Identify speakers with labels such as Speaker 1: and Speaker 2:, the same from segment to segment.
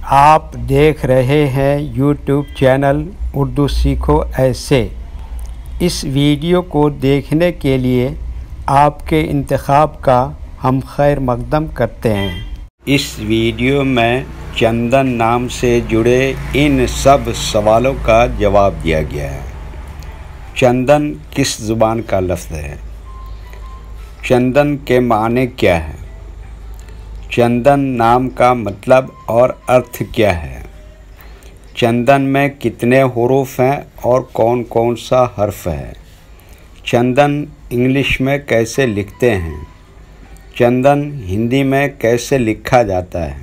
Speaker 1: آپ دیکھ رہے ہیں یوٹیوب چینل اردو سیکھو ایسے۔ اس ویڈیو کو دیکھنے کے لیے آپ کے انتخاب کا ہم خیر مقدم کرتے ہیں۔ اس ویڈیو میں چندن نام سے جڑے ان سب سوالوں کا جواب دیا گیا ہے۔ چندن کس زبان کا لفظ ہے؟ چندن کے معنی کیا ہے؟ چندن نام کا مطلب اور ارتھ کیا ہے؟ چندن میں کتنے حروف ہیں اور کون کون سا حرف ہے؟ چندن انگلش میں کیسے لکھتے ہیں؟ چندن ہندی میں کیسے لکھا جاتا ہے؟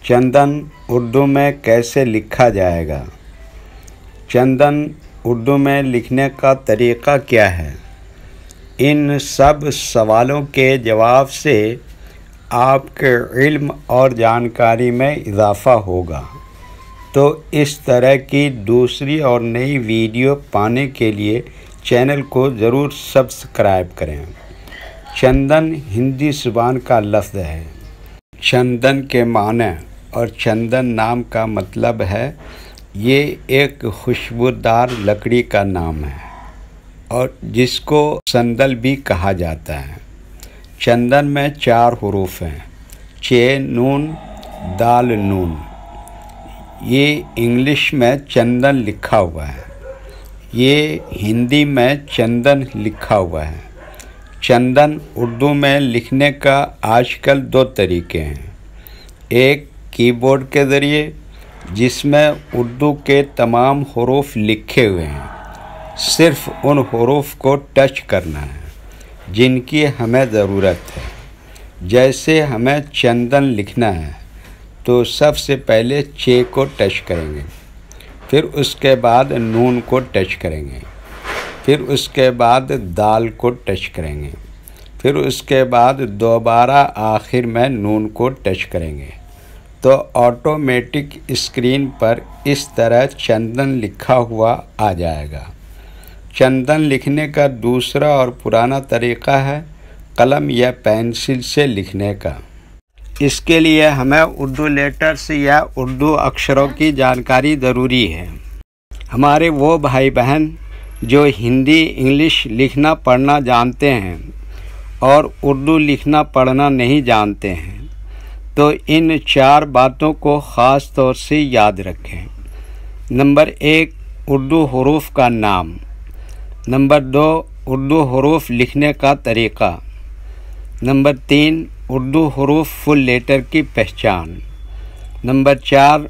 Speaker 1: چندن اردو میں کیسے لکھا جائے گا؟ چندن اردو میں لکھنے کا طریقہ کیا ہے؟ ان سب سوالوں کے جواب سے آپ کے علم اور جانکاری میں اضافہ ہوگا۔ تو اس طرح کی دوسری اور نئی ویڈیو پانے کے لیے چینل کو ضرور سبسکرائب کریں۔ چندن ہندی زبان کا لفظ ہے۔ چندن کے معنی اور چندن نام کا مطلب ہے یہ ایک خوشبودار لکڑی کا نام ہے اور جس کو سندل بھی کہا جاتا ہے۔ چندن میں 4 حروف ہیں: چ، نون، دال، نون۔ یہ انگلش میں چندن لکھا ہوا ہے۔ یہ ہندی میں چندن لکھا ہوا ہے۔ چندن اردو میں لکھنے کا آج کل 2 طریقے ہیں۔ ایک کی بورڈ کے ذریعے جس میں اردو کے تمام حروف لکھے ہوئے ہیں، صرف ان حروف کو ٹچ کرنا ہے جن کی ہمیں ضرورت ہے۔ جیسے ہمیں چندن لکھنا ہے تو سب سے پہلے چ کو ٹچ کریں گے، پھر اس کے بعد نون کو ٹچ کریں گے، پھر اس کے بعد دال کو ٹچ کریں گے، پھر اس کے بعد دوبارہ آخر میں نون کو ٹچ کریں گے تو آٹومیٹک اسکرین پر اس طرح چندن لکھا ہوا آ جائے گا۔ چندن لکھنے کا دوسرا اور پرانا طریقہ ہے قلم یا پینسل سے لکھنے کا۔ اس کے لیے ہمیں اردو لیٹرز یا اردو اکشروں کی جانکاری ضروری ہے۔ ہمارے وہ بھائی بہن جو ہندی انگلش لکھنا پڑھنا جانتے ہیں اور اردو لکھنا پڑھنا نہیں جانتے ہیں تو ان 4 باتوں کو خاص طور سے یاد رکھیں۔ نمبر 1، اردو حروف کا نام۔ نمبر 2، اردو حروف لکھنے کا طریقہ۔ نمبر 3، اردو حروف فل لیٹر کی پہچان۔ نمبر 4،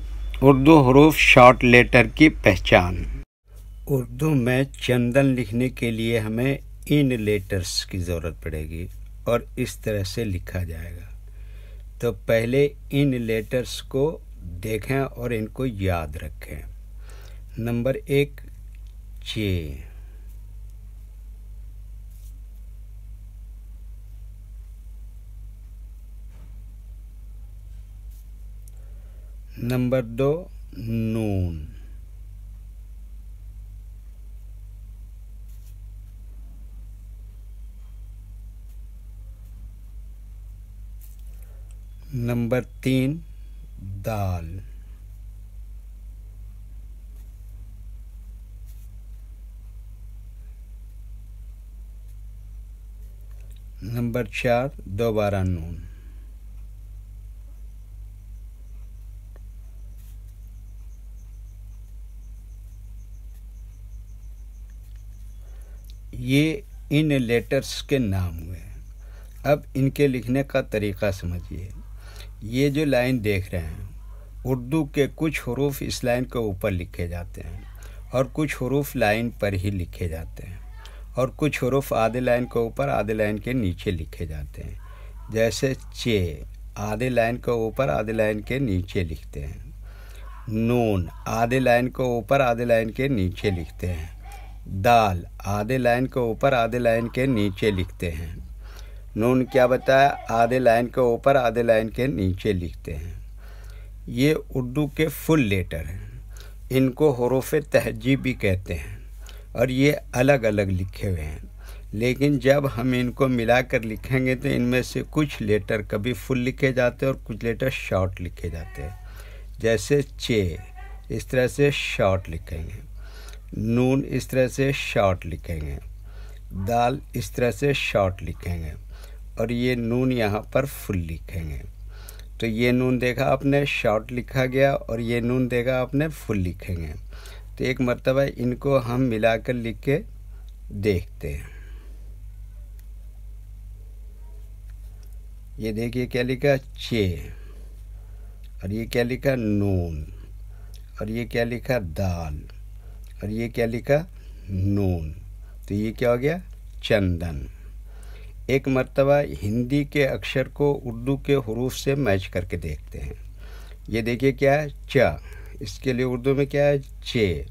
Speaker 1: اردو حروف شارٹ لیٹر کی پہچان۔ اردو میں چندن لکھنے کے لیے ہمیں ان لیٹرز کی ضرورت پڑے گی اور اس طرح سے لکھا جائے گا۔ تو پہلے ان لیٹرز کو دیکھیں اور ان کو یاد رکھیں۔ نمبر 1، چ۔ نمبر 2، نون۔ نمبر 3، دال۔ نمبر 4، دوبارہ نون۔ یہ ان لیٹرز کے نام ہوئے۔ اب ان کے لکھنے کا طریقہ سمجھیے۔ یہ جو لائن دیکھ رہے ہیں، اردو کے کچھ حروف اس لائن کے اوپر لکھے جاتے ہیں اور کچھ حروف لائن پر ہی لکھے جاتے ہیں اور کچھ حروف آدھے لائن کے اوپر آدھے لائن کے نیچے لکھے جاتے ہیں۔ جیسے چ، آدھے لائن کے اوپر آدھے لائن کے نیچے لکھتے ہیں۔ نون، آدھے لائن کے اوپر آدھے لائن کے نیچے لکھتے ہیں۔ دال، آدھے لائن کے اوپر آدھے لائن کے نیچے لکھتے ہیں۔ نون کیا بتایا؟ آدھے لائن کے اوپر آدھے لائن کے نیچے لکھتے ہیں۔ یہ اردو کے فل لیٹر ہیں۔ ان کو حروف تہجی بھی کہتے ہیں اور یہ الگ الگ لکھے ہوئے ہیں، لیکن جب ہم ان کو ملا کر لکھیں گے تو ان میں سے کچھ لیٹر کبھی فل لکھے جاتے ہیں اور کچھ لیٹر شارٹ لکھے جاتے ہیں۔ جیسے چے اس طرح سے شارٹ لکھیں گے، نون اس طرح سے شارٹ لکھیں گے، دال اس طرح سے شارٹ لکھیں گے، اور یہ نون یہاں پر فل لکھیں گے۔ تو یہ نون دیکھا آپ نے شارٹ لکھا گیا، اور یہ نون دیکھا آپ نے فل لکھیں گے۔ تو ایک مرتبہ ان کو ہم ملا کر لکھ کے دیکھتے ہیں۔ یہ دیکھیے کیا لکھا چے، اور یہ کیا لکھا نون، اور یہ کیا لکھا دال، اور یہ کیا لکھا نون۔ تو یہ کیا ہو گیا چندن۔ ایک مرتبہ ہندی کے اکشر کو اردو کے حروف سے میچ کر کے دیکھتے ہیں۔ یہ دیکھیے کیا ہے چا، اس کے لیے اردو میں کیا ہے چے،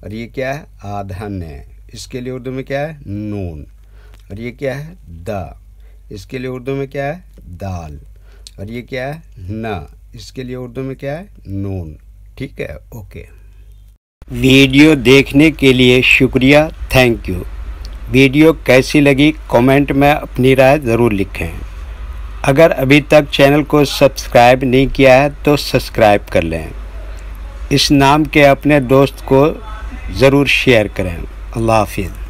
Speaker 1: اور یہ کیا ہے آدھن ہے، اس کے لیے اردو میں کیا ہے نون، اور یہ کیا ہے دا، اس کے لیے اردو میں کیا ہے دال، اور یہ کیا ہے نا، اس کے لیے اردو میں کیا ہے نون۔ ٹھیک ہے، اوکے۔ ویڈیو دیکھنے کے لیے شکریہ، تھینک یو۔ ویڈیو کیسی لگی کامنٹ میں اپنی رائے ضرور لکھیں۔ اگر ابھی تک چینل کو سبسکرائب نہیں کیا ہے تو سبسکرائب کر لیں۔ اس نام کے اپنے دوست کو ضرور شیئر کریں۔ اللہ حافظ۔